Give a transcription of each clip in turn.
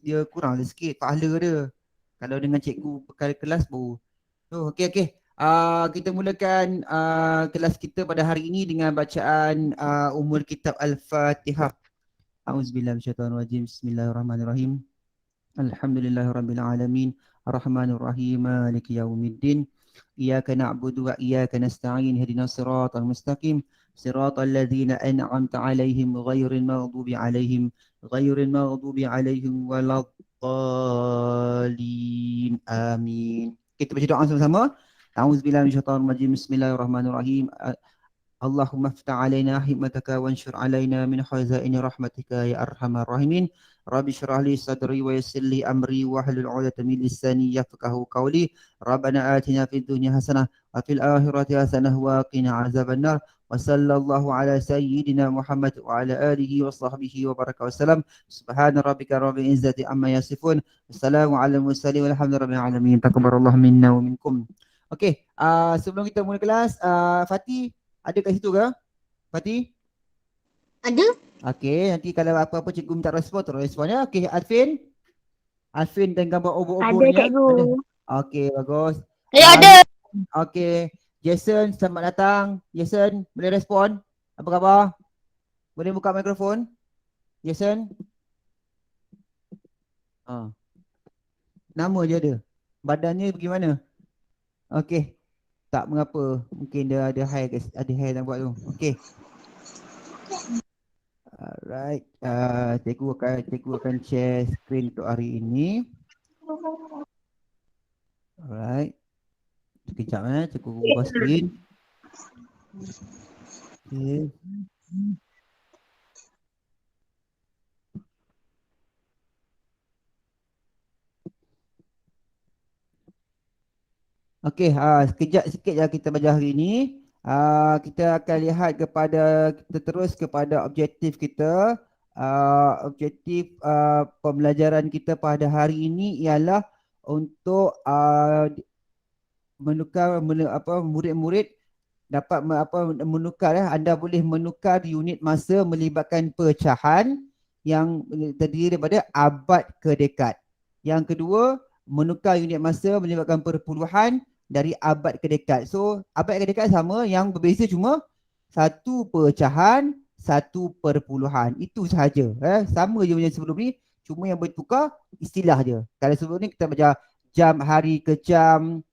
dia kurang sikit pahala dia. Kalau dengan cikgu perkara kelas baru. So, okey. Kita mulakan kelas kita pada hari ini dengan bacaan umul kitab Al-Fatihah. A'udzubillahi minasyaitonir rajim. Bismillahirrahmanirrahim. Alhamdulillahirabbil alamin. Arrahmanir rahim. Maliki yaumiddin. Iyyaka na'budu wa iyyaka nasta'in. Ihdinas siratal mustaqim. Siratal ladzina an'amta 'alaihim ghairil maghdubi 'alaihim waladdallin. Amin. Kita baca doa sama-sama. A'udzubillahi minasyaitonir rajim. Bismillahirrahmanirrahim. اللهم افتح علينا حكمتك وانشر علينا من خزائن رحمتك يا أرحم الراحمين. رب اشرح لي صدري ويسر لي أمري واحلل عقدة من لساني يفقهوا قولي. ربنا آتنا في الدنيا حسنة وفي الآخرة حسنة وقنا عذاب النار. وصلى الله على سيدنا محمد وعلى آله وصحبه وبارك وسلم. سبحان ربك رب العزة عما يصفون. السلام على المرسلين والحمد لله رب العالمين. تقبل الله منا ومنكم. Okey, sebelum kita mula kelas, Fatih ada kat situ ke? Fatih? Ada. Okey, nanti kalau apa-apa cikgu minta respon, terus responnya. Okey, Alvin? Alvin dan gambar obor-obornya? Ada cikgu. Okey, bagus. Ada. Okey, Jason, selamat datang. Jason, boleh respon? Apa khabar? Boleh buka mikrofon? Jason? Nama je ada. Badannya bagaimana? Okey. Tak mengapa. Mungkin dia ada hair yang buat tu. Okey. Alright. Cikgu akan share screen untuk hari ini. Alright. Sekejap cikgu ubah screen. Okay. Okey, sekejap sikit je kita belajar hari ini. Kita akan lihat kita terus kepada objektif kita. Objektif pembelajaran kita pada hari ini ialah untuk menukar murid-murid dapat menukar. Anda boleh menukar unit masa melibatkan pecahan yang terdiri daripada abad ke dekad. Yang kedua, menukar unit masa melibatkan perpuluhan dari abad ke dekad. So, abad ke dekad sama, yang berbeza cuma satu pecahan, satu perpuluhan. Itu sahaja. Sama je macam sebelum ni, cuma yang bertukar istilah je. Kalau sebelum ni kita belajar jam, hari ke jam,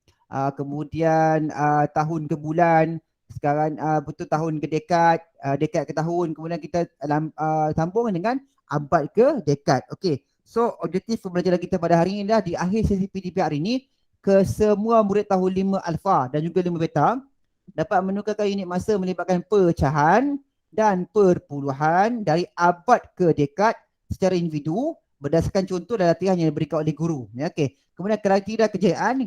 kemudian tahun ke bulan, sekarang betul tahun ke dekad, dekad ke tahun, kemudian kita sambung dengan abad ke dekad. Okey. So, objektif pembelajaran kita pada hari ini adalah di akhir sesi PDP hari ini, ke semua murid tahun 5 alfa dan juga 5 beta dapat menukarkan unit masa melibatkan pecahan dan perpuluhan dari abad ke dekad secara individu berdasarkan contoh dan latihan yang diberikan oleh guru. Okey. Kemudian kriteria kejayaan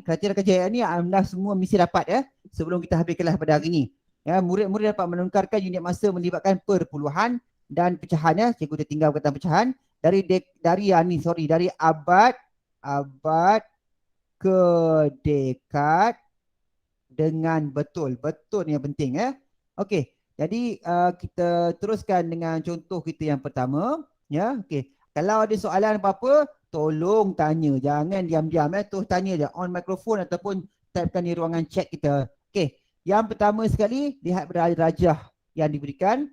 ni anda semua mesti dapat sebelum kita habis kelas pada hari ini. Murid-murid dapat menukarkan unit masa melibatkan perpuluhan dan pecahan. Cikgu dah tinggal perkataan pecahan dari abad ke dekad dengan betul ni yang penting. Okey, jadi kita teruskan dengan contoh kita yang pertama. Okey. Kalau ada soalan apa-apa, tolong tanya, jangan diam-diam. Terus tanya je on mikrofon ataupun typekan di ruangan chat kita. Okey, yang pertama sekali lihat rajah yang diberikan.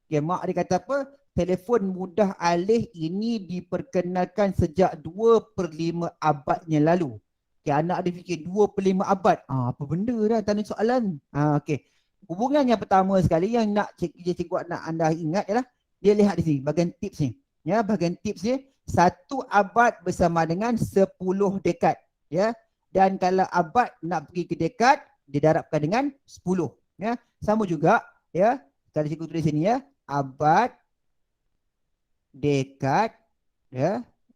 Okay, mak dia kata apa? Telefon mudah alih ini diperkenalkan sejak 2/5 abad yang lalu. Okay, anak dia fikir 2/5 abad. Apa benda dah tanya soalan. Okey. Hubungan yang pertama sekali yang nak cikgu nak anda ingat ialah dia lihat di sini bahagian tips ni. Bahagian tips ni 1 abad bersama dengan 10 dekad. Dan kalau abad nak pergi ke dekad, didarabkan dengan 10. Sama juga kalau cikgu tulis sini abad, dekad,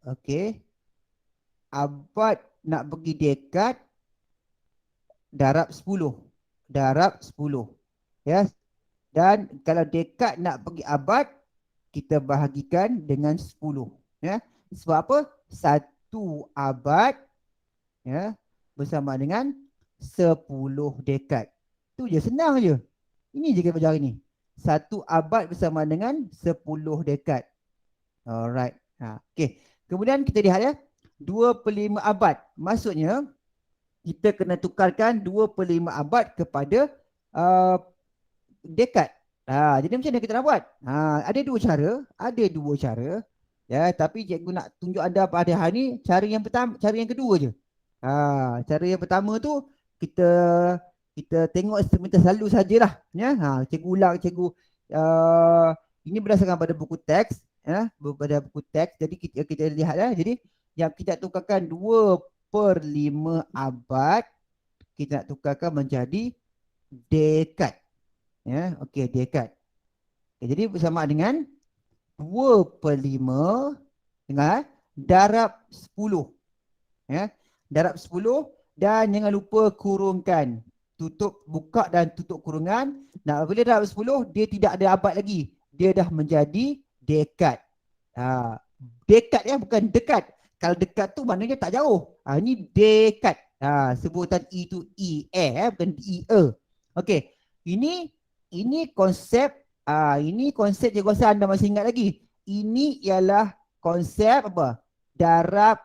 okey. Abad nak pergi dekad, darab 10. Dan kalau dekad nak pergi abad, kita bahagikan dengan 10. Sebab apa? 1 abad bersama dengan 10 dekad. Tu je, senang je. Ini je kita belajar hari ni. 1 abad bersama dengan 10 dekad. Alright. Okey. Kemudian kita lihat ya, 2/5 abad. Maksudnya kita kena tukarkan 2/5 abad kepada uh, dekad. Jadi macam mana kita nak buat? Ada dua cara, Ya, tapi cikgu nak tunjuk anda pada hari ni cara yang pertama, cara yang kedua je. Cara yang pertama tu kita kita tengok sebentar selalu sajalah, ya. Cikgu ulang, uh, ini berdasarkan pada buku teks, ya, pada buku teks. Jadi kita lihat ya. Jadi yang kita tukarkan 2/5 abad, kita nak tukarkan menjadi dekad. Ya, okey, dekad. Jadi bersama dengan 2/5 dengan darab 10. Ya, darab 10 dan jangan lupa kurungkan. Buka dan tutup kurungan. Nah, bila darab 10 dia tidak ada abad lagi. Dia dah menjadi dekad. Dekad ya, bukan dekat. Kalau dekat tu maknanya tak jauh. Ini dekad. Sebutan E tu bukan E. Okey. Ini konsep cikgu rasa anda masih ingat lagi. Ini ialah konsep apa? Darab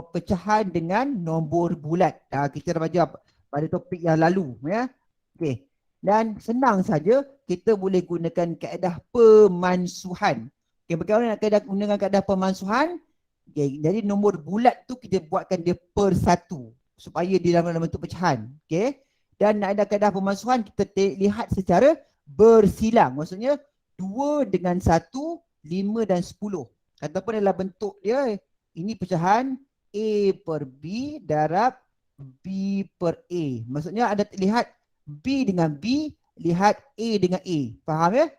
pecahan dengan nombor bulat. Kita dah belajar pada topik yang lalu, ya. Okey. Dan senang saja kita boleh gunakan kaedah pemansuhan. Okey, bagaimana nak gunakan kaedah pemansuhan? Okay, jadi nombor bulat tu kita buatkan dia per satu supaya dia dalam bentuk pecahan. Okey. Dan nak ada kaedah pemansuhan kita lihat secara bersilang. Maksudnya 2 dengan 1, 5 dan 10. Ataupun dalam bentuk dia ini pecahan A per B darab B per A. Maksudnya anda lihat B dengan B, lihat A dengan A. Faham ya?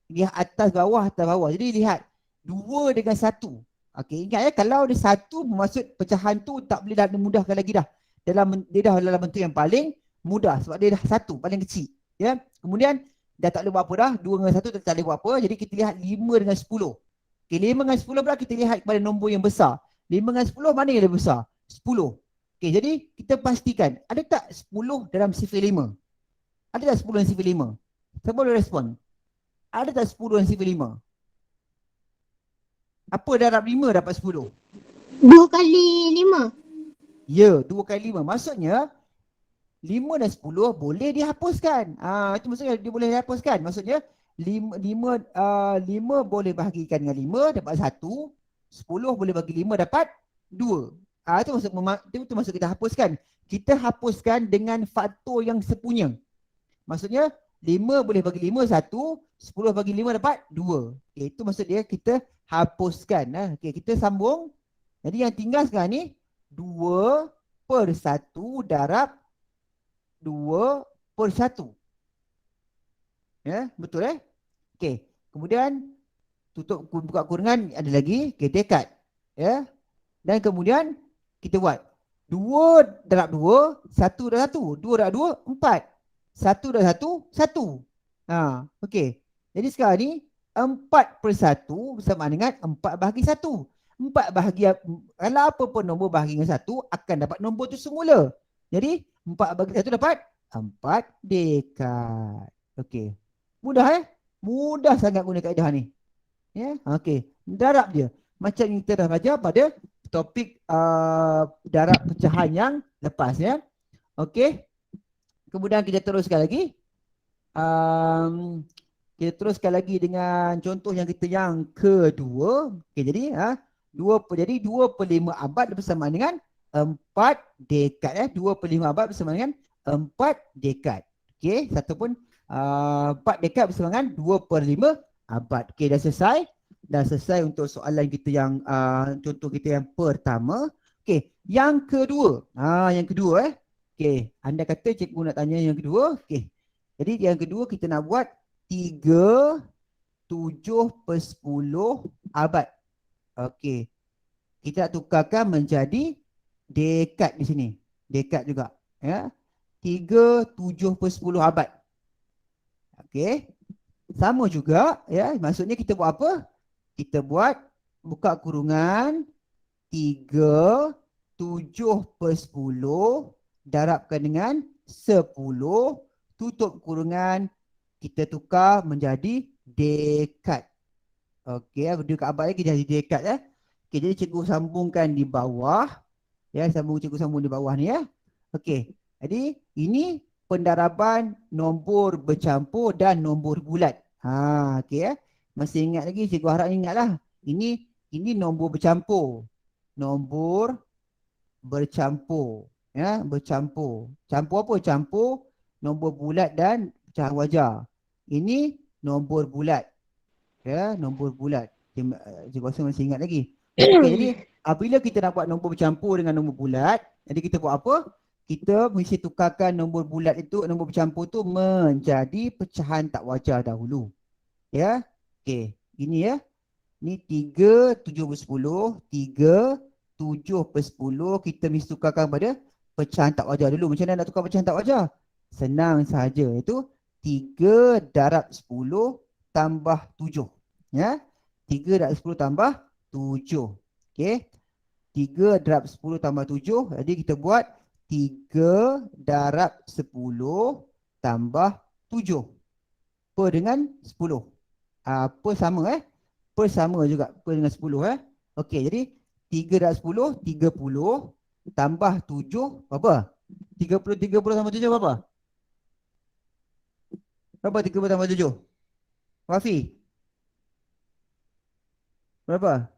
Lihat atas bawah. Jadi lihat 2 dengan 1. Okey, ingat ya, kalau ada 1 bermaksud pecahan tu tak boleh dah memudahkan lagi dah. Dia dah dalam bentuk yang paling mudah sebab dia dah 1 paling kecil. Ya. Kemudian dah tak boleh buat apa dah. 2 dengan 1 tak boleh buat apa. Jadi kita lihat 5 dengan 10. Okey, 5 dengan 10 pula kita lihat kepada nombor yang besar. 5 dengan 10 mana yang lebih besar? 10. Okey, jadi kita pastikan ada tak 10 dalam sifar 5? Ada tak 10 dalam sifar 5? Siapa boleh respon? Ada tak 10 dalam sifar 5? Apa darab 5 dapat 10? 2 kali 5. Ya, 2 kali 5. Maksudnya 5 dan 10 boleh dihapuskan. Itu maksudnya dia boleh dihapuskan. Maksudnya 5 boleh bahagikan dengan 5 dapat 1. 10 boleh bagi 5 dapat 2. Itu maksud kita hapuskan. Kita hapuskan dengan faktor yang sepunya. Maksudnya 5 boleh bagi 5 1, 10 bagi 5 dapat 2. Okay, itu maksud dia kita hapuskan. Okay, kita sambung. Jadi yang tinggal sekarang ni 2 per 1 darab 2 per 1. Ya, betul Okey, kemudian tutup buka kurungan ada lagi, dekad. Ya. Dan kemudian kita buat 2 darab 2, 1 darab 1, 2 darab 2, 4. 1 darab 1, 1. Okey. Jadi sekarang ni 4 per 1 bersama dengan 4 bahagi 1. 4 bahagi, kalau apa pun nombor bahagi dengan 1 akan dapat nombor tu semula. Jadi 4 bagi 1 dapat 4 dekad. Okey. Mudah Mudah sangat guna kaedah ni. Ya, okey. Darab dia. Macam yang kita dah belajar pada topik darab pecahan yang lepas ya. Okey. Kemudian kita teruskan lagi. Kita teruskan lagi dengan contoh yang kita yang kedua. Okey, jadi 2/5 abad bersama dengan 4 dekad 2/5 abad bersama dengan 4 dekad. Okey, satu pun 4 dekad bersama dengan 2/5 abad. Okey, dah selesai. Dah selesai untuk soalan kita yang contoh kita yang pertama. Okey, yang kedua. Yang kedua Okey, anda kata cikgu nak tanya yang kedua. Okey. Jadi yang kedua kita nak buat 3/7/10 abad. Okey. Kita nak tukarkan menjadi dekad di sini. Dekad juga, ya. 3/7/10 abad. Okey. Sama juga, ya. Maksudnya kita buat apa? Kita buat buka kurungan 3/7/10 darabkan dengan 10, tutup kurungan, kita tukar menjadi dekad. Okey, dekat abad lagi jadi dekad Okey, jadi cikgu sambungkan di bawah. Ya, cikgu sambung di bawah ni ya. Okey. Jadi ini pendaraban nombor bercampur dan nombor bulat. Okey ya. Masih ingat lagi, cikgu harap ingatlah. Ini nombor bercampur. Nombor bercampur. Ya, bercampur. Campur apa? Campur nombor bulat dan pecahan wajah. Ini nombor bulat. Ya, nombor bulat. Cikgu rasa masih ingat lagi. Okey, jadi apabila kita nak buat nombor bercampur dengan nombor bulat, jadi kita buat apa? Kita mesti tukarkan nombor bulat itu, nombor bercampur itu menjadi pecahan tak wajar dahulu. Ya. Okey, ini ya. Ni 3, 7 per 10, 3, 7 per 10, kita mesti tukarkan pada pecahan tak wajar dulu. Macam mana nak tukar pecahan tak wajar? Senang sahaja. Itu 3 darab 10 tambah 7. Ya. 3 darab 10 tambah 7. Okey. 3 darab 10 tambah 7. Jadi kita buat 3 darab 10 tambah 7. Per dengan 10. Per sama Per sama juga. Per dengan 10 Okey, jadi 3 darab 10, 30 tambah 7 berapa? 30 tambah 7 berapa? Berapa 30 tambah 7? Wafi? Berapa?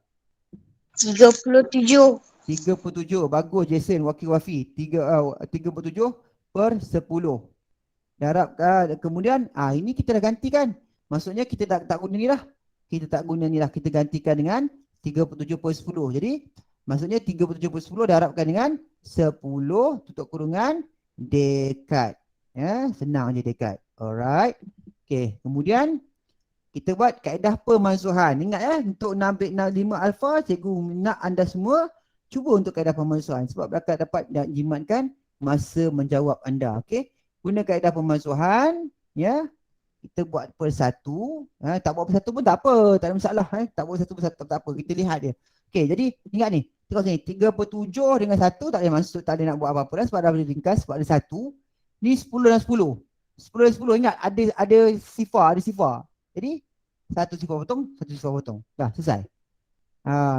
37. 37. Bagus Jason, wakil Wafi. 37 per 10. Darab kemudian ini kita dah gantikan. Maksudnya kita tak guna ni lah. Kita tak guna ni lah. Kita gantikan dengan 37 per 10. Jadi maksudnya 37 per 10 darabkan dengan 10 tutup kurungan dekat. Ya, senang je dekat. Alright. Okey, kemudian kita buat kaedah pemansuhan. Ingat untuk nak ambil 5 alfa, cikgu nak anda semua cuba untuk kaedah pemansuhan. Sebab dapat jimatkan masa menjawab anda. Okey. Guna kaedah pemansuhan, ya. Kita buat per satu. Tak buat per satu pun tak apa, tak ada masalah. Tak buat satu per satu tak apa. Kita lihat dia. Okey, jadi ingat ni. Tengok sini, 3 per 7 dengan 1 tak ada masuk, tak ada nak buat apa-apa dah sebab dah boleh ringkas, sebab ada 1. Ni 10 dan 10. 10 dan 10 ingat ada sifar. Jadi satu sifar potong, satu sifar potong. Dah selesai.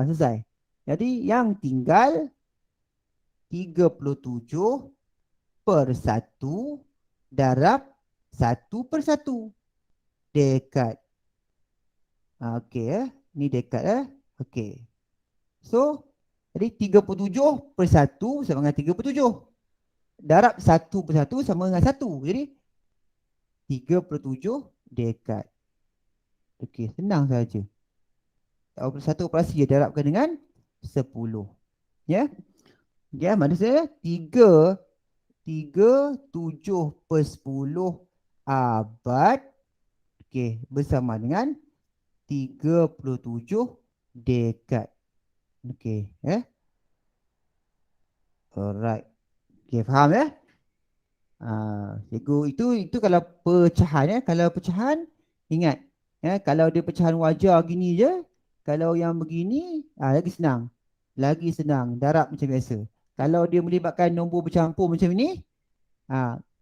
Selesai. Jadi yang tinggal 37 per 1 darab 1 per 1. Dekat. Okey Ni dekat Okey. So, jadi 37 per 1 sama dengan 37. Darab 1 per 1 sama dengan 1. Jadi 37 dekat. Okey, senang saja. Satu operasi dia darabkan dengan 10. Ya. Ya, maksudnya 3 7 per 10 abad. Okey, bersama dengan 37 dekad. Okey, Alright. Okey, faham ya? Cikgu itu kalau pecahan Kalau pecahan ingat kalau dia pecahan wajar gini je, kalau yang begini lagi senang. Lagi senang darab macam biasa. Kalau dia melibatkan nombor bercampur macam ini,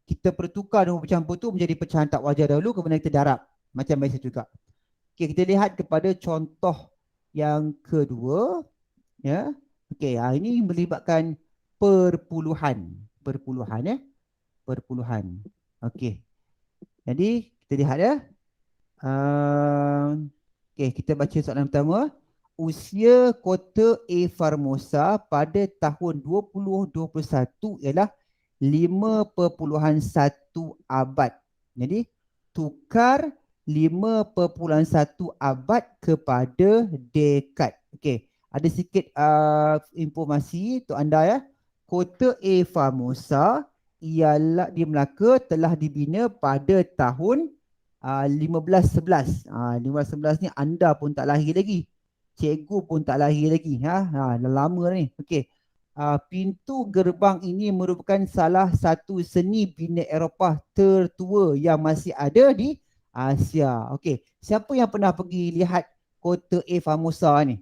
kita pertukar nombor bercampur tu menjadi pecahan tak wajar dahulu, kemudian kita darab macam biasa juga. Okey, kita lihat kepada contoh yang kedua. Ya. Okey, ini melibatkan perpuluhan. Perpuluhan. Okey. Jadi kita lihat Okey, kita baca soalan pertama. Usia kota A Formosa pada tahun 2021 ialah 5.1 abad. Jadi tukar 5.1 abad kepada dekad. Okey, ada sikit informasi untuk anda Kota A Formosa ialah di Melaka telah dibina pada tahun 1511. 1511 ni anda pun tak lahir lagi. Cikgu pun tak lahir lagi. Dah lama ni. Okey. Pintu gerbang ini merupakan salah satu seni bina Eropah tertua yang masih ada di Asia. Okey. Siapa yang pernah pergi lihat Kota A Formosa ni?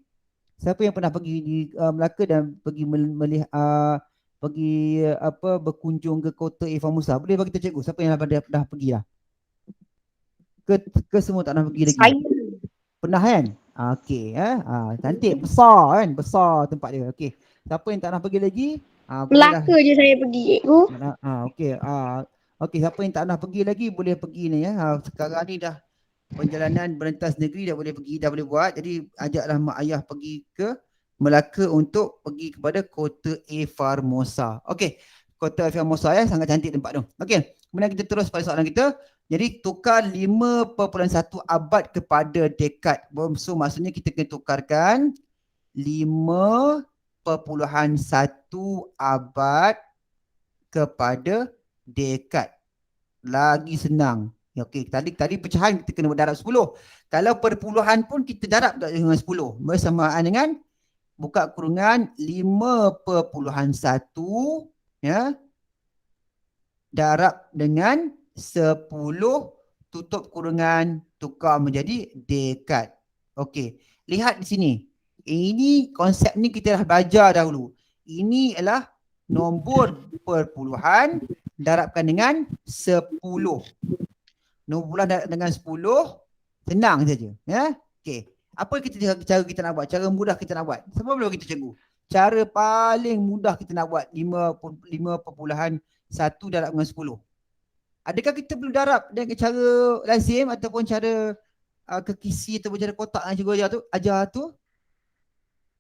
Siapa yang pernah pergi di Melaka dan pergi melihat berkunjung ke Kota A Formosa? Boleh bagi tahu cikgu siapa yang dah pergi lah? Ke semua tak pernah pergi lagi? Saya. Pernah kan? Okey cantik, besar kan, besar tempat dia. Okey. Siapa yang tak nak pergi lagi? Bolehlah. Melaka je saya pergi, cikgu. Okey. Okey, siapa yang tak nak pergi lagi boleh pergi ni ya. Sekarang ni dah perjalanan berentas negeri dah boleh pergi, dah boleh buat. Jadi ajaklah mak ayah pergi ke Melaka untuk pergi kepada Kota A Formosa. Okey. Kota A Formosa ya, sangat cantik tempat tu. Okey. Kemudian kita terus pada soalan kita. Jadi tukar 5.1 abad kepada dekad. So maksudnya kita kena tukarkan 5.1 abad kepada dekad. Lagi senang. Okey, tadi pecahan kita kena darab 10. Kalau perpuluhan pun kita darab dengan 10. Bersamaan dengan buka kurungan 5.1 ya, darab dengan 10 tutup kurungan tukar menjadi dekad. Okey, lihat di sini. Ini konsep ni kita dah belajar dahulu. Ini adalah nombor perpuluhan darabkan dengan 10. Nombor darab dengan 10 senang saja ya. Okey. Apa cara kita nak buat? Cara mudah kita nak buat. Siapa boleh kita cikgu? Cara paling mudah kita nak buat 5.1 darab dengan 10. Adakah kita perlu darab dengan cara lazim ataupun cara kekisi ataupun cara kotak yang cikgu ajar tu?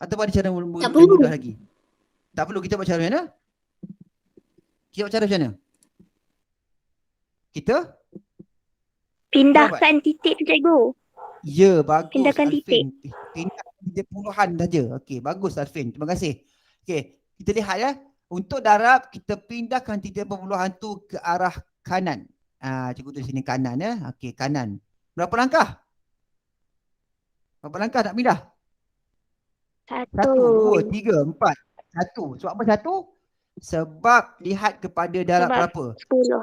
Atau ada cara mudah lagi? Tak perlu. Kita buat cara mana? Kita buat cara macam mana? Kita pindahkan titik tu, cikgu. Ya, bagus. Pindahkan Alvin. titik. Pindahkan titik puluhan saja. Okey, bagus Alvin. Terima kasih. Okey, kita lihat ya. Untuk darab, kita pindahkan titik perpuluhan tu ke arah kanan. Cikgu tulis sini kanan ya. Okey, kanan. Berapa langkah? Berapa langkah nak pindah? 1, 2, 3, 4. 1. Sebab apa 1? Sebab lihat kepada darab berapa? 10.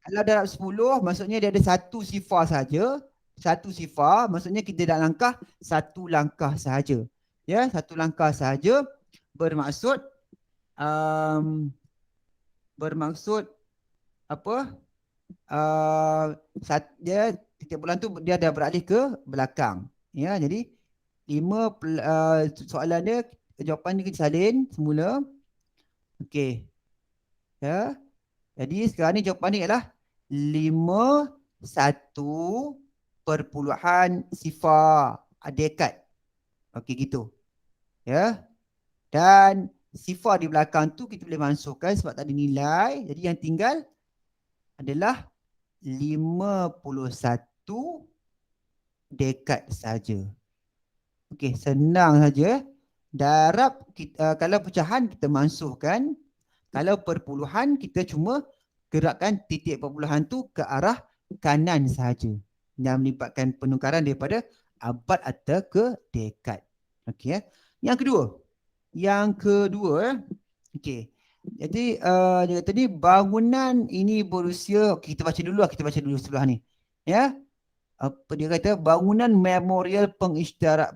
Kalau darab 10, maksudnya dia ada satu sifar saja. Satu sifar, maksudnya kita dah langkah satu langkah sahaja. Ya, satu langkah sahaja bermaksud apa? Dia titik bulan tu dia dah beralih ke belakang. Ya, jadi 5 soalan dia, jawapan dia kita salin semula. Okey. Ya. Jadi sekarang ni jawapan ni adalah 5.1 dekad. Okey gitu. Ya. Dan sifar di belakang tu kita boleh masukkan sebab tak ada nilai. Jadi yang tinggal adalah 51 dekad saja. Okey, senang saja. Darab kalau pecahan kita masukkan, kalau perpuluhan kita cuma gerakkan titik perpuluhan tu ke arah kanan sahaja. Yang melibatkan penukaran daripada abad atau ke dekad. Okey ya. Yang kedua okey. Jadi dia kata ni bangunan ini berusia, okay, kita baca dulu sebelah ni. Ya. Apa dia kata, bangunan memorial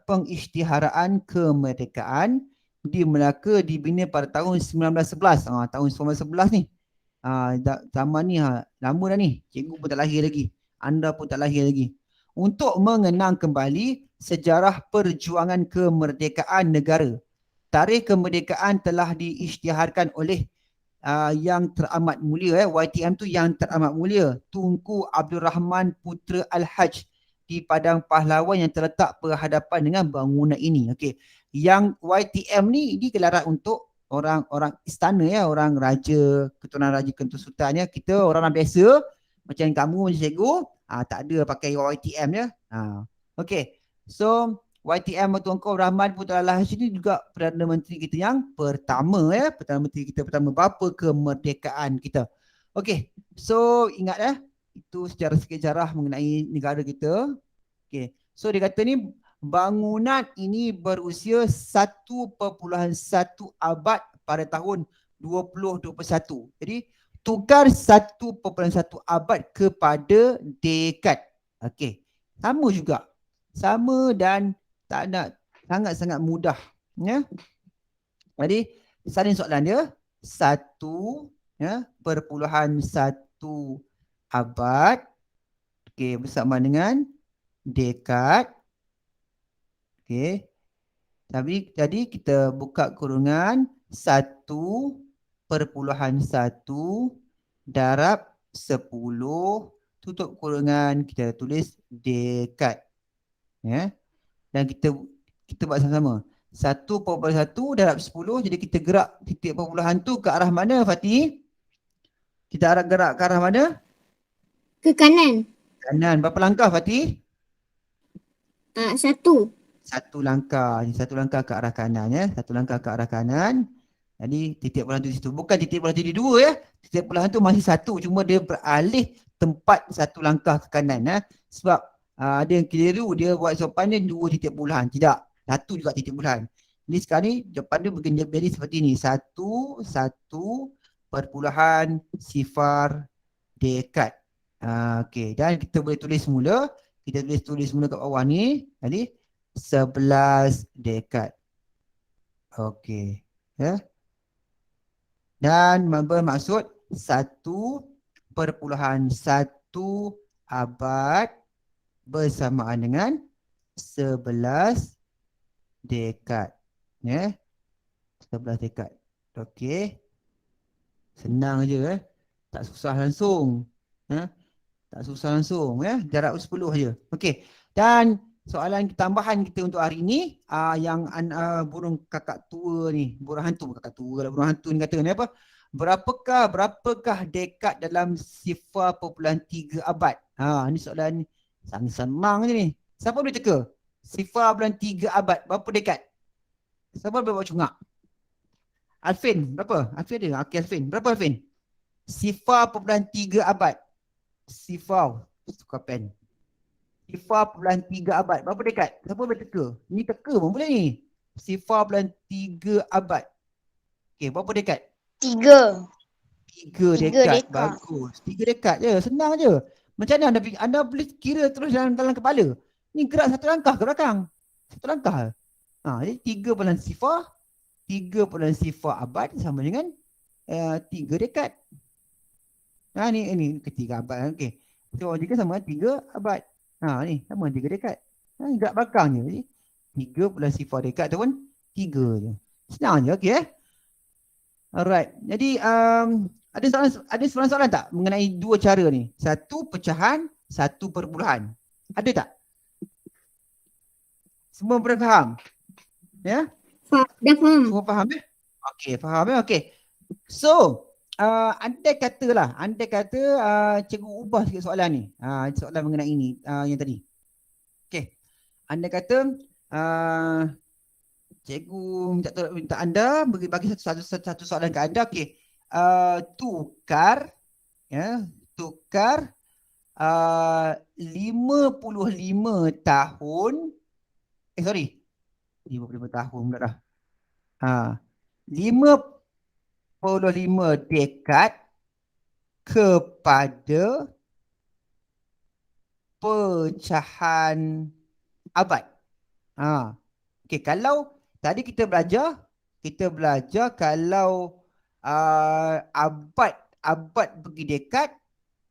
pengisytiharaan kemerdekaan di Melaka dibina pada tahun 1911. Tahun 1911 ni. Zaman ni lama dah ni. Cikgu pun tak lahir lagi. Anda pun tak lahir lagi. Untuk mengenang kembali sejarah perjuangan kemerdekaan negara. Tarikh kemerdekaan telah diisytiharkan oleh yang teramat mulia YTM tu yang teramat mulia Tunku Abdul Rahman Putra Al-Haj di Padang Pahlawan yang terletak berhadapan dengan bangunan ini. Okey. Yang YTM ni digelarat untuk orang-orang istana ya, orang raja, keturunan raja Kentu Sultan ya. Kita orang biasa macam kamu macam cikgu, tak ada pakai YTM ya. Okey. So YTM Tunku Rahman Putra Al-Haj ini juga Perdana Menteri kita yang pertama ya, Perdana Menteri kita pertama bapa kemerdekaan kita. Okey. So ingat ya, itu sejarah mengenai negara kita. Okey. So dia kata ni bangunan ini berusia 1.1 abad pada tahun 2021. Jadi tukar 1.1 abad kepada dekad. Okey. Sama juga. Sama dan tak nak, sangat-sangat mudah ya. Jadi salin soalan dia 1 ya, perpuluhan 1 abad okey bersama dengan dekad Okey. Jadi kita buka kurungan 1/1 darab 10, tutup kurungan, kita tulis dekat. Ya. Dan kita buat sama-sama. 1/1 darab 10, jadi kita gerak titik perpuluhan tu ke arah mana, Fatih? Kita gerak ke arah mana? Ke kanan. Kanan. Berapa langkah, Fatih? 1. Satu langkah. Ini satu langkah ke arah kanan, ya. Satu langkah ke arah kanan. Jadi titik perpuluhan tu di situ. Bukan titik perpuluhan tu di 2, ya. Titik perpuluhan tu masih 1. Cuma dia beralih tempat satu langkah ke kanan, ya. Sebab ada yang keliru, dia buat sopan dia 2 titik perpuluhan. Tidak. 1 juga titik perpuluhan. Ini sekarang ni depan dia jadi seperti ni. 1/1 dekat. Okey. Dan kita boleh tulis semula. Kita tulis semula kat bawah ni. Jadi 11 dekat. Okey. Ya. Dan bermaksud 1/1 abad bersamaan dengan 11 dekat. Ya. 11 dekat. Okey. Senang je, tak susah langsung. Tak susah langsung, ya. Jarak 10 je. Okey. Dan soalan tambahan kita untuk hari ni, yang burung kakak tua ni, burung hantu, kakak tua lah, burung hantu ni kata ni apa? Berapakah dekat dalam 0.3 abad? Ni soalan senang je ni. Siapa boleh teka? 0.3 abad, berapa dekat? Siapa boleh buat cungak? Alvin, berapa? Alvin ada? Okey, Alvin. Berapa Alvin? 0.3 abad. Sifar. Tukar pen. 0.3 abad. Berapa dekat? Siapa boleh teka? Ni teka pun boleh ni. 0.3 abad. Okey, berapa dekat? 3. 3 dekat. Bagus. 3 dekat je. Senang je. Macam mana anda boleh kira terus dalam kepala? Ni gerak satu langkah ke belakang. Satu langkah. Jadi 3/0 abad sama dengan 3 dekat. Ni ketiga abad. Okey. So, 3 sama 3 abad. Ni sama 3 dekat. Gerak belakang je. Jadi 3/0 dekat tu pun 3 je. Senang je, okey Alright. Jadi ada soalan tak mengenai dua cara ni? Satu pecahan, satu perpuluhan. Ada tak? Semua boleh faham? Ya? Dah faham. Semua faham ya? Okey, faham ya? Okey. So, andai kata cikgu ubah sikit soalan ni. Soalan mengenai ini yang tadi. Okey. Andai kata cikgu minta anda bagi satu soalan ke anda. Okey. Tukar 55 tahun 55 tahun pula dah. 55 dekad kepada pecahan abad. Okey, kalau tadi kita belajar kalau abad bagi dekad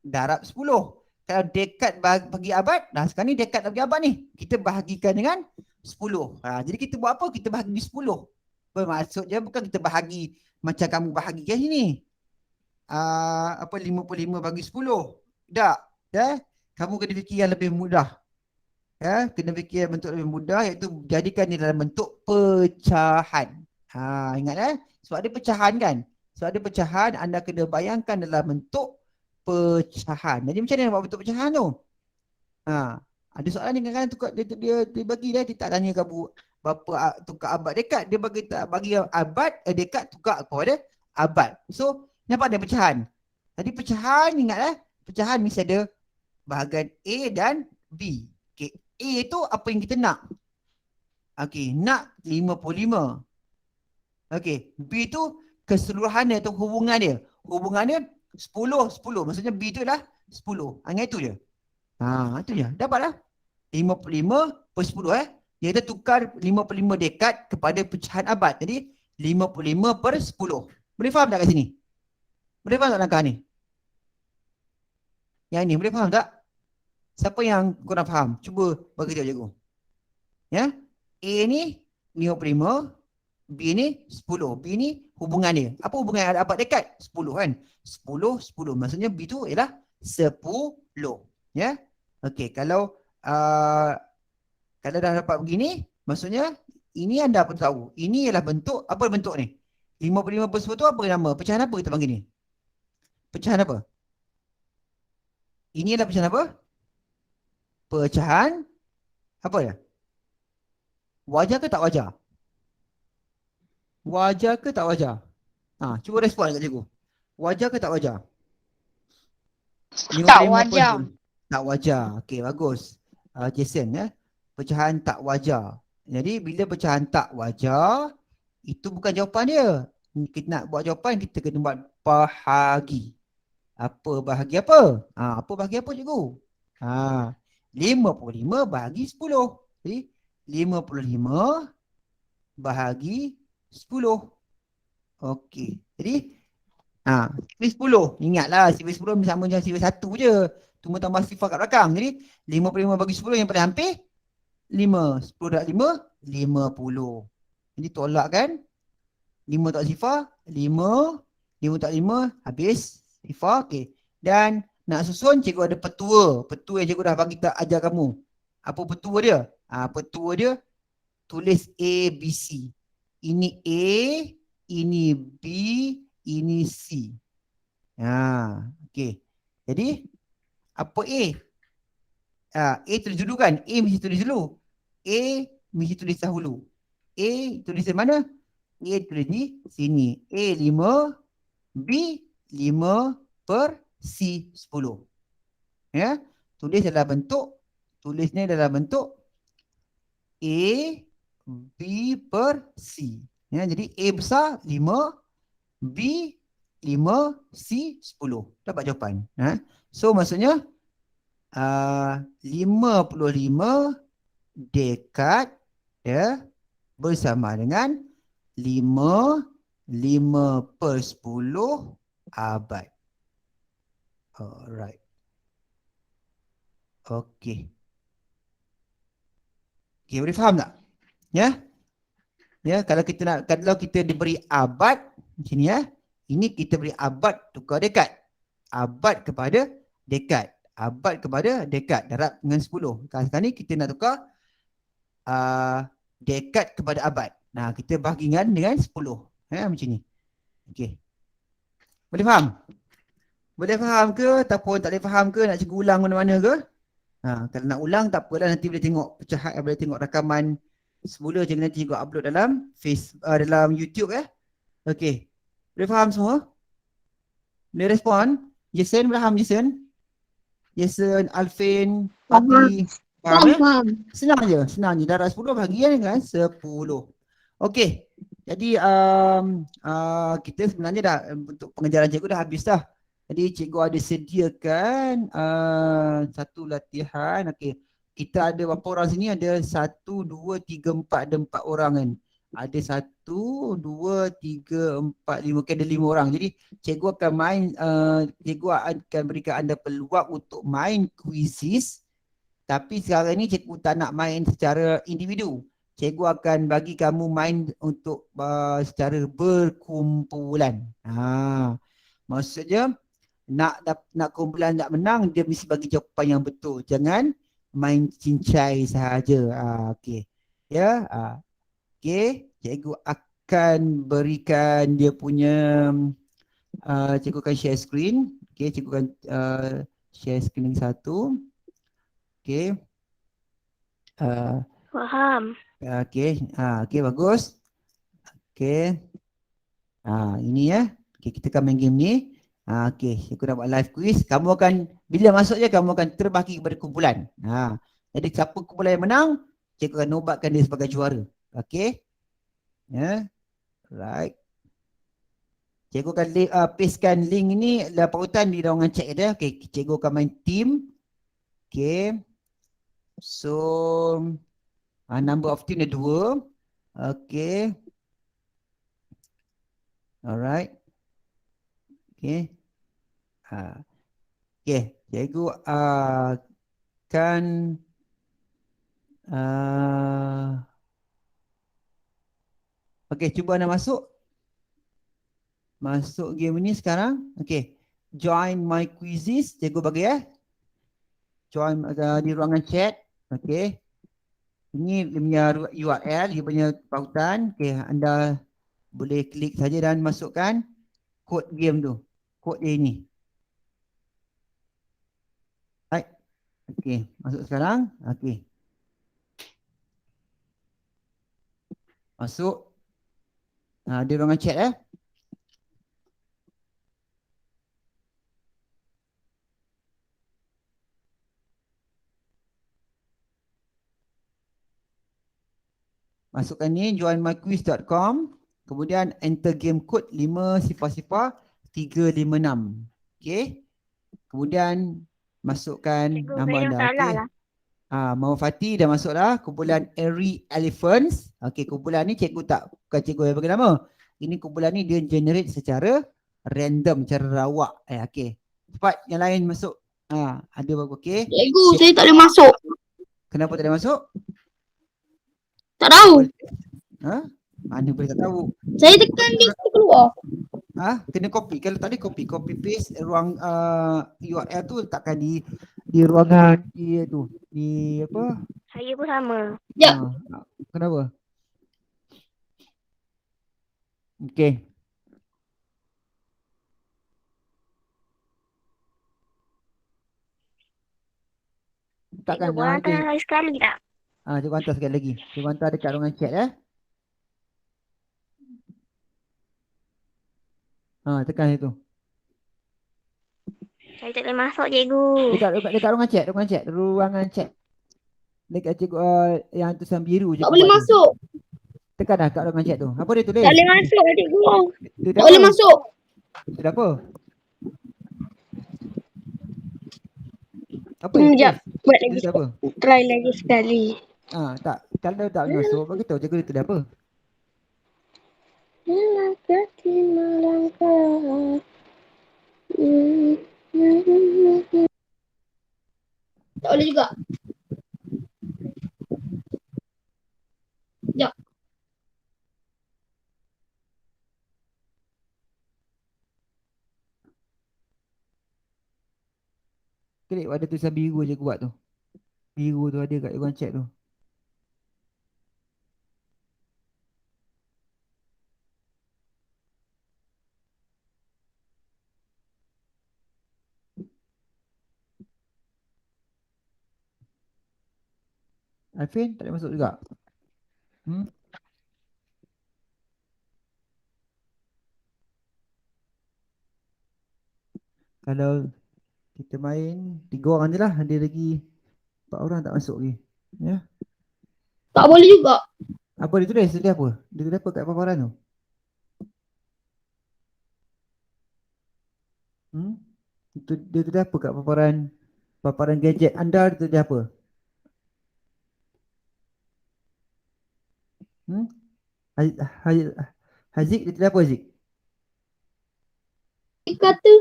darab 10. Kalau dekad bagi abad, sekarang ni dekad bagi abad ni, kita bahagikan dengan 10. Jadi kita buat apa? Kita bahagi 10. Bermaksudnya bukan kita bahagi macam kamu bahagikan sini. 55 bagi 10. Tak. Kamu kena fikir yang lebih mudah. Kena fikir bentuk lebih mudah, iaitu jadikan dia dalam bentuk pecahan. Ingat sebab dia pecahan kan? Sebab dia pecahan, anda kena bayangkan dalam bentuk pecahan. Jadi macam mana nak buat bentuk pecahan tu? Ada soalan ni kan dia bagi dia tak tanya kamu berapa tukar abad dekat, dia bagi abad dekat tukar kepada abad. So nampak ada pecahan. Jadi pecahan ingat pecahan mesti ada bahagian A dan B. Okey, A tu apa yang kita nak? Okey, nak 55. Okey, B tu keseluruhan dia atau hubungan dia. Hubungan dia 10. Maksudnya B tu adalah 10. Ingat itu je. Itu je. Dapatlah. 55/10 Dia kata tukar 55 dekad kepada pecahan abad. Jadi 55/10. Boleh faham tak kat sini? Boleh faham tak langkah ni? Yang ni boleh faham tak? Siapa yang kurang faham? Cuba bagi tahu cikgu. Ya? A ni 55, B ni 10. B ni hubungan dia. Apa hubungan abad dekat? 10 kan? 10, 10. Maksudnya B tu ialah 10. Ya. Okey, kalau dah dapat begini, maksudnya ini anda pun tahu. Ini ialah bentuk, apa bentuk ni? 55 per 10 tu apa nama? Pecahan apa kita panggil ni? Pecahan apa? Ini adalah pecahan apa? Pecahan apa ya? Wajar ke tak wajar? Wajar ke tak wajar? Cuba respon dekat cikgu. Wajar ke tak wajar? Tak 55 per wajar. 10. Tak wajar. Okey, bagus. Jason ya. Pecahan tak wajar. Jadi bila pecahan tak wajar, itu bukan jawapan dia. Kita nak buat jawapan, kita kena buat bahagi. Apa bahagi apa? Apa bahagi apa cikgu? 55 bahagi 10. Jadi 55 bahagi 10. Okey. Jadi sifar 10. Ingatlah sifar 10 sama macam sifar 1 je. Cuma tambah sifar kat belakang. Jadi 55 bagi 10 yang paling hampir 5. 10 darab 5, 50. Jadi tolak kan? 5 tak sifar, 5. 5 tak 5, habis sifar. Okey. Dan nak susun, cikgu ada petua. Petua yang cikgu dah bagi tak ajar kamu. Apa petua dia? Petua dia tulis A, B, C. Ini A, ini B, ini C. Okey. Jadi apa A? A tulis dulu kan? A mesti tulis dulu. A mesti tulis dahulu. A tulis di mana? A tulis di sini. A 5, B 5 per C 10. Ya. Tulisnya dalam bentuk A B per C. Ya, jadi A besar 5, B 5, C 10. Dapat jawapan. So maksudnya 55 dekad ya bersama dengan 5 per 10 abad. Alright. Okey. Okey, boleh faham tak? Ya? Ya, kalau kita diberi abad macam ni ya. Ini kita beri abad tukar dekad. Abad kepada dekad. Abad kepada dekad. Darab dengan 10. Sekarang ni kita nak tukar dekad kepada abad. Kita bahagikan dengan 10. Macam ni. Okey. Boleh faham? Boleh faham ke? Ataupun tak boleh faham ke? Nak cikgu ulang mana-mana ke? Kalau nak ulang tak apalah, nanti boleh tengok pecahan, boleh tengok rakaman semula je, nanti cikgu upload dalam dalam YouTube Okey. Boleh faham semua? Boleh respon? Jason, boleh faham Jason? Jason, Alvin, Pati. Faham ya? Faham. Senang je. Darab 10 bahagian dengan 10. Okey. Jadi kita sebenarnya dah untuk pengajaran cikgu dah habis dah. Jadi cikgu ada sediakan satu latihan. Okey. Kita ada berapa orang sini? Ada 1, 2, 3, 4. Ada 4 orang kan. Ada 1, 2, 3, 4, 5. Okay, ada 5 orang. Jadi cikgu akan cikgu akan berikan anda peluang untuk main quizzes. Tapi sekarang ni cikgu tak nak main secara individu. Cikgu akan bagi kamu main untuk secara berkumpulan. Maksudnya nak kumpulan nak menang, dia mesti bagi jawapan yang betul. Jangan main cincai sahaja. Okey. Ya. Okey. Cikgu akan berikan dia punya cikgu akan share screen. Okey, cikgu akan share screen lagi satu. Okey. Faham. Okey. Okey, bagus. Okey. Ini ya. Okey, kita akan main game ni. Okey, cikgu nak buat live quiz. Kamu akan, bila masuk je, kamu akan terbahagi kepada kumpulan. Jadi siapa kumpulan yang menang, cikgu akan nobatkan dia sebagai juara. Okey. Ya. Right. Cikgu akan pastekan link ni pautan di ruangan chat dia. Okey, cikgu akan main team. Okey. So number of team ada 2. Okey. Alright. Okey. Okey, cikgu akan Okey, cuba anda masuk. Masuk game ni sekarang. Okey. Join my quizzes. Cikgu bagi Join di ruangan chat. Okey. Ini dia punya URL, dia punya pautan. Okey, anda boleh klik saja dan masukkan kod game tu. Kod dia ini. Right. Okey, masuk sekarang. Okey. Masuk. Di ruangan chat Masukkan ni joinmyquiz.com. Kemudian enter game code 500-356. Okey. Kemudian masukkan Cikgu, nama saya anda. salah Okey. lah. Muhammad Fatih dah masuk dah. Kumpulan Airy Elephants. Okey, kumpulan ni cikgu bukan cikgu yang bagi nama. Ini kumpulan ni dia generate secara random, secara rawak. Okey. Cepat yang lain masuk. Ada berapa? Okey. Cikgu, saya tak boleh masuk. Kenapa tak ada masuk? Tak tahu. Mana boleh tak tahu. Saya tekan link tu keluar. Kena copy. Kalau tak ada copy paste ruang URL tu letakkan di ruangan di apa? Saya pun sama. Kenapa? Okey. Cikgu, boleh hantar sekali tak? Cikgu hantar sekali lagi. Cikgu hantar dekat ruangan chat tekan situ. Saya tak boleh masuk, cikgu. Dekat ruangan chat. Dekat cikgu yang tulisan biru je. Tak boleh masuk. Tekan dah kat ruangan chat tu. Apa dia tulis? Tak boleh masuk, cikgu. Dia Tak boleh masuk. Dia apa? Apa Tunggu yang jap. tulis? Buat lagi. Dia apa? Try lagi sekali. Tak. Kalau tak boleh masuk, bagi tahu cikgu dia tulis apa? Tak boleh juga. Sekejap. Klik ada tulisan biru je aku buat tu. Biru tu ada kat ruangan chat tu. Alvin tak boleh masuk juga. Kalau kita main 3 orang je lah. Ada lagi 4 orang tak masuk lagi. Ya. Tak boleh juga. Apa dia tulis? Dia apa? Dia tulis apa kat paparan tu? Dia tulis apa kat paparan gadget anda? Dia tulis apa? Haziq dia tulis apa Haziq? Dia kata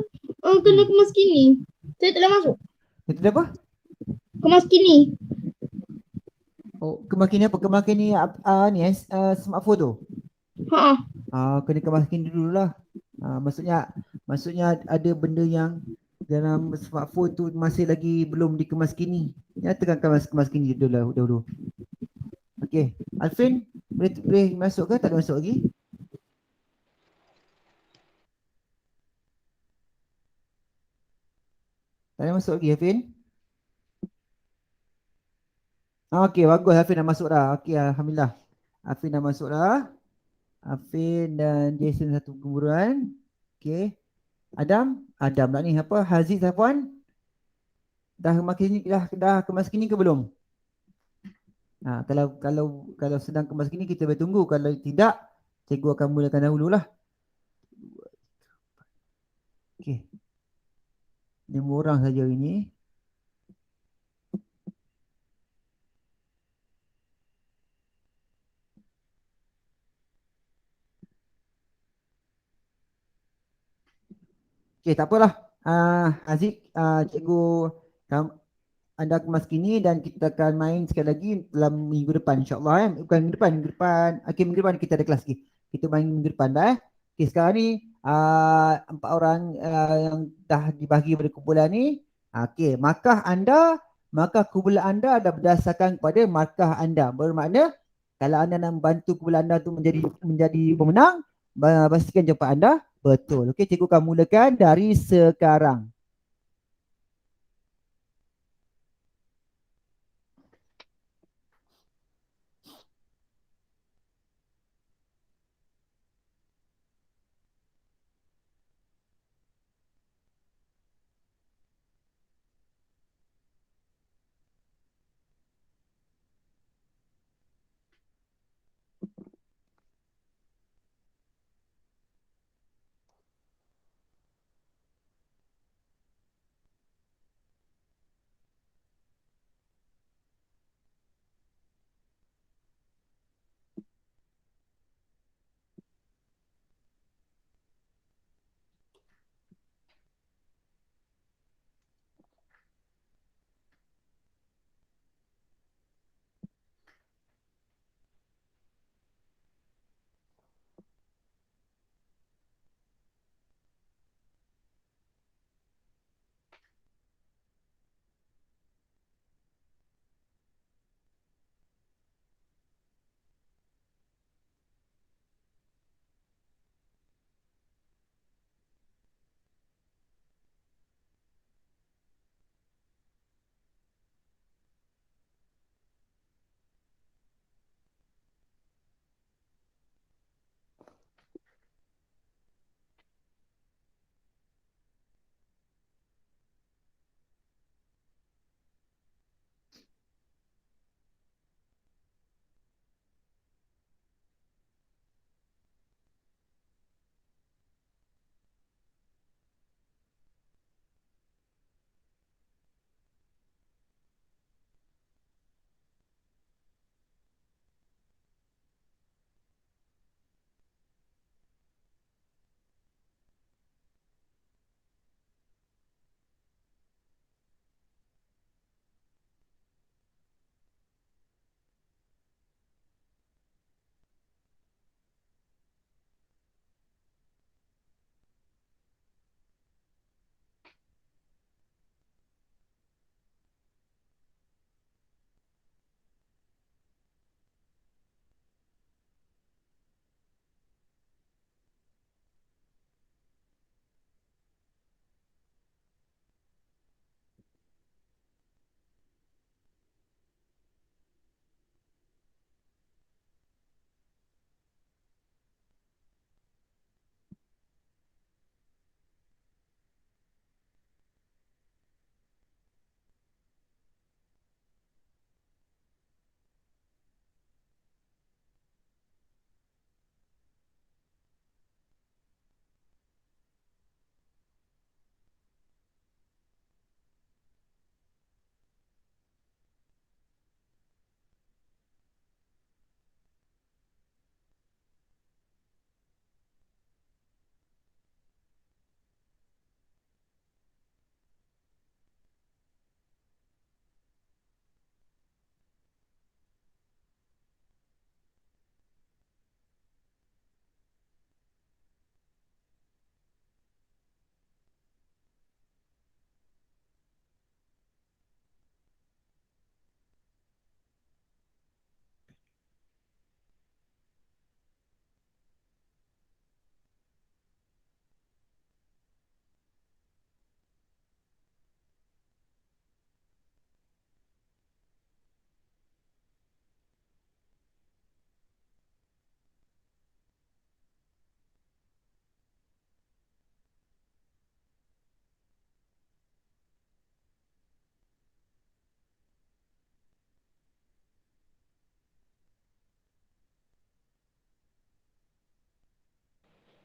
kena kemas kini. Saya tak boleh masuk. Dia tulis apa? Kemas kini. Oh, kemakin apa? Kemakin ni smartphone tu. Kena kemakin dulu lah. Maksudnya ada benda yang dalam smartphone tu masih lagi belum dikemaskini. Ya, tekan kemaskini dulu. Okey, Alvin boleh masuk ke? Tak boleh masuk lagi? Tak boleh masuk lagi, Alvin? Okey, bagus. Alvin dah masuk dah. Okey, alhamdulillah. Alvin dah masuk dah. Alvin dan Jason satu kumpulan. Okey. Adam tak ni apa? Haziq Safwan dah kemas kini ke belum? Kalau sedang kemas kini kita boleh tunggu. Kalau tidak, cikgu akan mulakan dahululah. Okey. 5 orang saja ini. Okey, tak apalah. Haziq, cikgu anda kemas kini dan kita akan main sekali lagi dalam minggu depan insya-Allah. Bukan minggu depan. Akhir minggu depan kita ada kelas lagi. Kita main minggu depan dah eh. Okey, sekarang ni empat orang yang dah dibagi pada kumpulan ni. Okey, maka kumpulan anda dah berdasarkan kepada markah anda. Bermakna kalau anda nak membantu kumpulan anda untuk menjadi pemenang, pastikan jawapan anda betul. Okey, cikgu akan mulakan dari sekarang.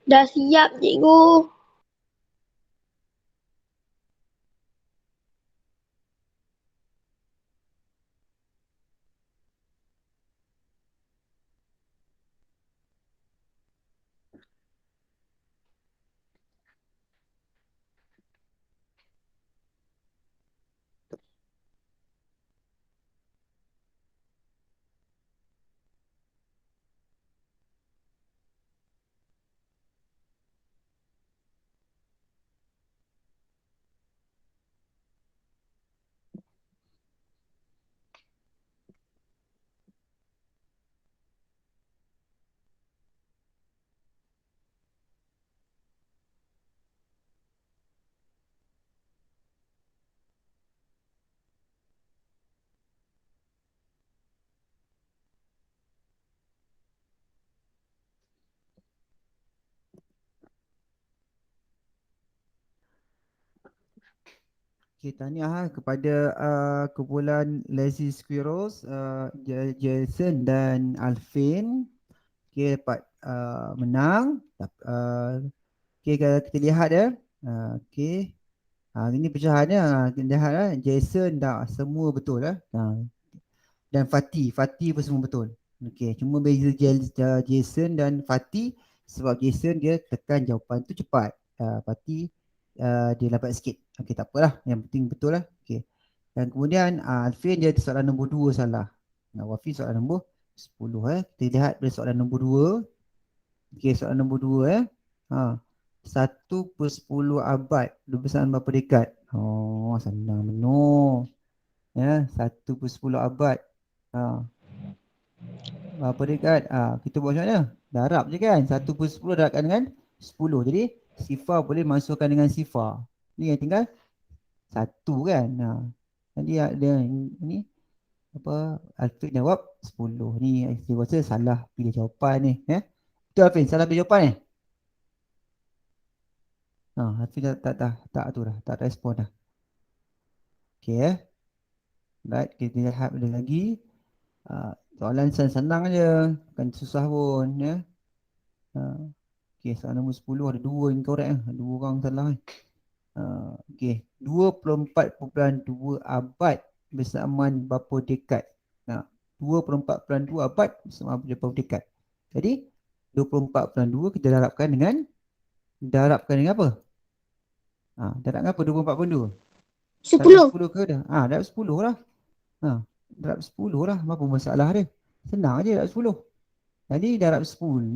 Dah siap, cikgu. Okay, tahniah kepada kumpulan Lazy Squirrels, Jason dan Alvin. Okay, dapat menang. Okay, kalau kita lihat ya. Okay. Ini pecahannya. Kita lihat Jason dah semua betul lah. Dan Fatih pun semua betul. Okay, cuma beza Jason dan Fatih sebab Jason dia tekan jawapan tu cepat. Fatih dia lambat sikit. Okay, tak apalah. Yang penting betul lah. Okay. Dan kemudian Alfin dia soalan nombor 2 salah. Wafi soalan nombor 10 Kita lihat pada soalan nombor 2. Okay, soalan nombor 2 Ha. 1/10 abad berbesaran berapa dekad? Oh, senang benar. Ya, 1/10 abad. Ha. Berapa dekad? Kita buat macam mana? Darab je kan. 1/10 darabkan dengan 10. Jadi sifar boleh masukkan dengan sifar. Ni yang tinggal 1 kan. Jadi dia ni apa Alfred jawab 10. Ni saya rasa salah pilih jawapan ni. Betul Alfred, salah pilih jawapan ni. Alfred tak tu dah, tak respon dah. Okey. Baik, kita lihat lagi. Soalan senang je, bukan susah pun ya. Okey, soalan nombor 10 ada 2 yang korek ada 2 orang salah. Okey, 24.2 abad bersamaan berapa dekad? 24.2 abad bersamaan berapa dekad? Jadi 24.2 kita darabkan dengan apa? Darabkan apa 24.2? Darab 10. 10 ke dah? Darab 10 lah. Darab 10 lah. Apa masalah dia? Senang aja darab 10. Jadi darab 10.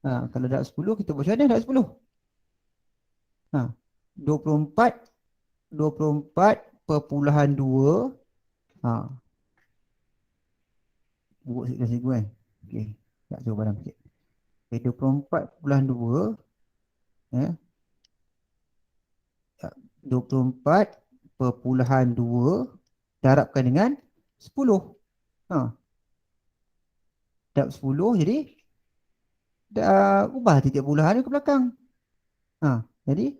Kalau darab 10 kita buat macam mana darab 10? 24.2 buruk sikit cikgu kan. Okey, tak cuba padam sikit. 24.2 24.2 darabkan dengan 10. Darab 10 jadi ubah titik puluhan ni ke belakang. Jadi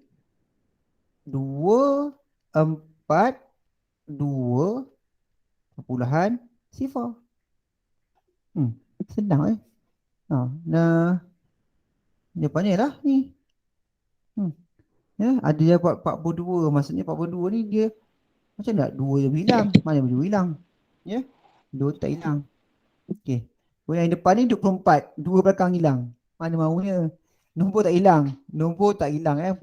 242 senang nah jawapannya lah ni. Ada yang buat 42, maksudnya 42 ni dia macam nak 2 yang hilang, mana boleh hilang. 2 tak hilang. Okey. Yang depan ni 24, 2 belakang hilang. Mana maunya. Nombor tak hilang.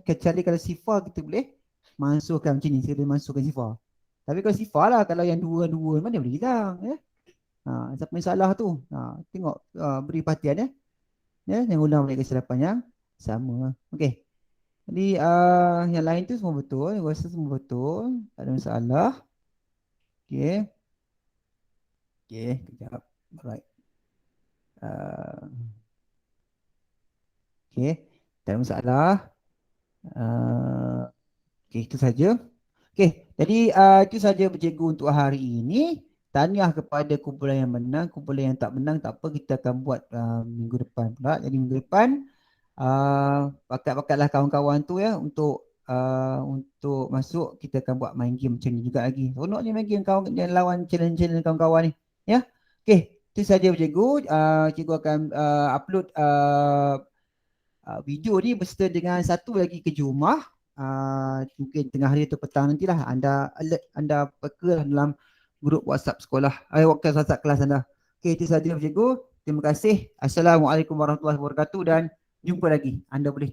Kecuali kalau sifar kita boleh masukkan macam ni, saya boleh masukkan sifar. Tapi kalau sifar lah, kalau yang 2 mana boleh hilang siapa yang salah tu? Tengok beri perhatian jangan ulang balik kesilapan yang sama. Okey. Jadi yang lain tu semua betul. Saya rasa semua betul. Tak ada masalah. Okey. Kejap. Alright. Okey. Tak ada masalah. Okey, itu saja. Okey, jadi itu saja bercikgu untuk hari ini. Tahniah kepada kumpulan yang menang. Kumpulan yang tak menang tak apa, kita akan buat minggu depan pula. Jadi minggu depan bakat-bakatlah kawan-kawan tu untuk masuk, kita akan buat main game macam ni juga lagi. Seronok ni main game kawan dan lawan challenge-challenge kawan-kawan ni. Ya. Okey, itu saja bercikgu. Cikgu akan upload video ni beserta dengan satu lagi kerja rumah. Mungkin tengah hari atau petang nantilah anda alert, anda peka dalam grup WhatsApp sekolah, WhatsApp kelas anda. Okey, itu saja cikgu. Terima kasih. Assalamualaikum warahmatullahi wabarakatuh dan jumpa lagi. Anda boleh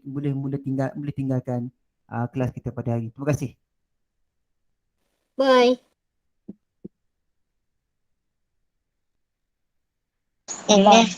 tinggalkan kelas kita pada hari. Terima kasih. Bye. Bye.